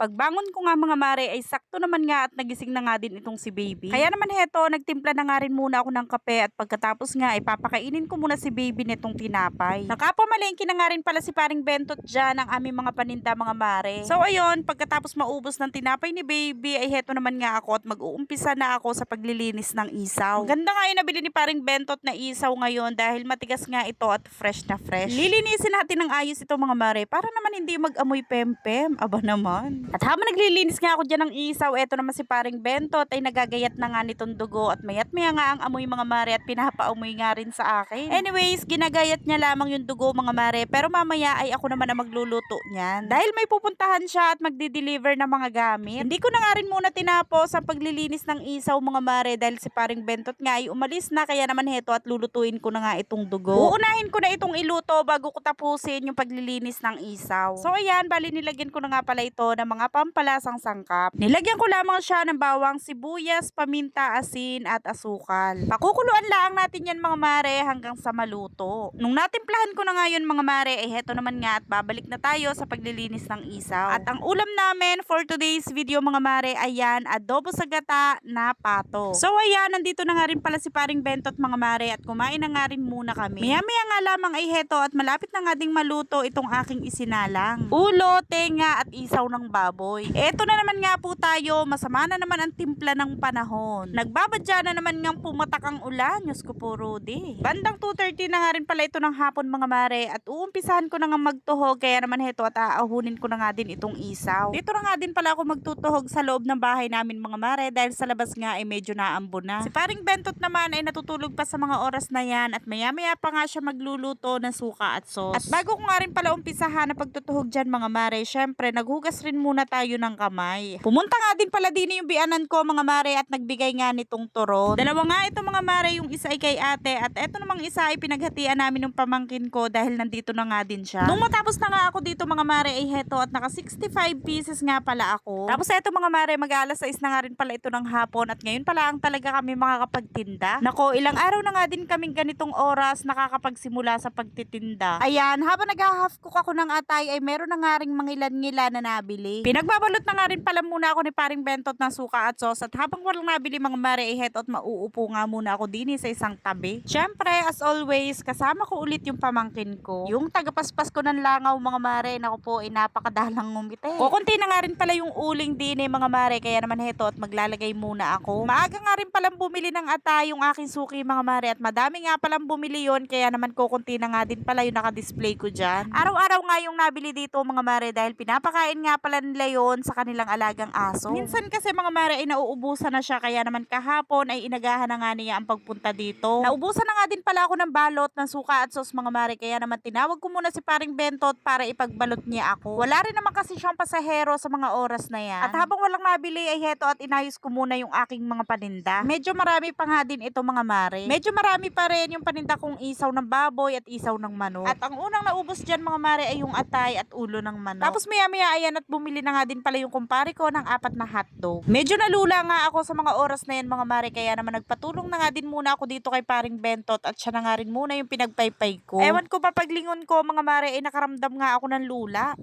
Pagbangon ko nga mga mare ay sakto naman nga at nagising na nga din itong si baby. Kaya naman heto, nagtimpla na nga rin muna ako ng kape at pagkatapos nga ay papakainin ko muna si baby nitong tinapay. Nakapamalengke na nga rin pala si paring Bentot dyan ang aming mga paninda mga mare. So ayun, pagkatapos maubos ng tinapay ni baby ay heto naman nga ako at mag-uumpisa na ako sa paglilinis ng isaw. Ang ganda nga yung nabili ni paring Bentot na isaw ngayon dahil matigas nga ito at fresh na fresh. Lilinisin natin ng ayos ito mga mare para naman hindi mag-amoy pempem. Aba naman. At habang naglilinis nga ako dyan ng isaw, eto naman si paring Bentot ay nagagayat na nga nitong dugo at mayat maya nga ang amoy mga mare at pinapaamoy nga rin sa akin. Anyways, ginagayat niya lamang yung dugo mga mare pero mamaya ay ako naman ang magluluto niyan. Dahil may pupuntahan siya at magdi-deliver ng mga gamit. Hindi ko na nga rin muna tinapos ang paglilinis ng isaw mga mare dahil si paring Bentot nga ay umalis na kaya naman heto at lulutuin ko na nga itong dugo. Uunahin ko na itong iluto bago ko tapusin yung paglilinis ng isaw. So ayan, bali nilagyan ko na nga pala ito ng mga pampalasang sangkap. Nilagyan ko lamang siya ng bawang, sibuyas, paminta, asin at asukal. Pakukuluan lang natin yan mga mare hanggang sa maluto. Nung natimplahan ko na nga yun mga mare, eh heto naman nga at babalik na tayo sa paglilinis ng isaw. At ang ulam namin for today's video mga mare, ayan, adobo sa gata na pato. So ayan, nandito na nga rin pala si paring Bentot mga mare at kumain na nga rin muna kami. Maya-maya nga lamang ay heto at malapit na nga ding maluto itong aking isinalang. Ulo, tenga at isaw ng baboy. Eto na naman nga po tayo, masama na naman ang timpla ng panahon. Nagbabadya na naman ngang pumatak ang ulan, Diyos ko po Rudy. Bandang 2:30 na nga rin pala ito ng hapon mga mare at uumpisahan ko na nga magtuhog kaya naman heto at aahunin ko na nga din itong isaw. Dito na nga din pala ako magtutuhog sa loob ng bahay namin mga mare dahil sa labas nga ay medyo naambo na. Si paring Bentot naman ay natutulog pa sa mga oras na yan at maya-maya pa nga siya magluluto ng suka at sauce. At bago ko nga rin pala umpisahan na pagtutuhog dyan mga mare, syempre naghugas rin muna tayo ng kamay. Pumunta nga din pala din yung bianan ko mga mare at nagbigay nga nitong turon. Dalawa nga ito mga mare, yung isa ay kay ate at eto namang isa ay pinaghatian namin ng pamangkin ko dahil nandito na nga din siya. Nung matapos na nga ako dito mga mare ay heto at naka 65 pieces nga pala ako. Tapos eto mga mare, mag-alas 6 na nga rin pala ito ng hapon at ngayon pala ang talaga kami makakapagtinda. Nako, ilang araw na nga din kaming ganitong oras nakakapagsimula sa pagtitinda. Ayan, habang nag-half cook ako ng atay ay meron na nga ring mangilan-ngila na nabili. Pinagbabalot na nga rin pala muna ako ni paring Bentot ng suka at sauce at habang walang nabili mga mare ay heto at mauupo nga muna ako din sa isang tabi. Syempre, as always, kasama ko ulit yung pamangkin ko. Yung tagapaspas ko ng langaw mga mare, naku po, napakadalang ngumiti. Kukunti na nga rin pala yung uling din mga mare, kaya naman heto at maglalagay muna ako. Maaga nga rin palang bumili ng atay yung aking suki mga mare at madami nga palang bumili yon kaya naman kukunti na nga din pala yung nakadisplay ko dyan. Araw-araw nga yung nabili dito mga mare dahil pinapakain nga pala nila yon sa kanilang alagang aso. Minsan kasi mga mare ay nauubusan na siya kaya naman kahapon ay inagahan na nga niya ang pagpunta dito. Naubusan na nga din pala ako ng balot ng suka at sauce mga mare kaya naman tinawag ko muna si paring Bentot para ipagbalot niya ako. Wala rin naman kasi siyang pasahero sa mga oras na yan. At habang walang nabili ay heto at inayos ko muna yung aking mga paninda. Medyo marami pa nga din ito mga mare. Medyo marami pa rin yung paninda kong isaw ng baboy at isaw ng manok. At ang unang naubos dyan mga mare ay yung atay at ulo ng manok. Tapos maya-maya ayan at bumili na nga din pala yung kumpare ko ng 4 na hotdog. Medyo nalula nga ako sa mga oras na yan mga mare kaya naman nagpatulong na nga din muna ako dito kay paring Bentot at siya na nga rin muna yung pinagpaypay ko. Ewan ko pa paglingon ko mga mare ay nakaramdam nga ako ng lula.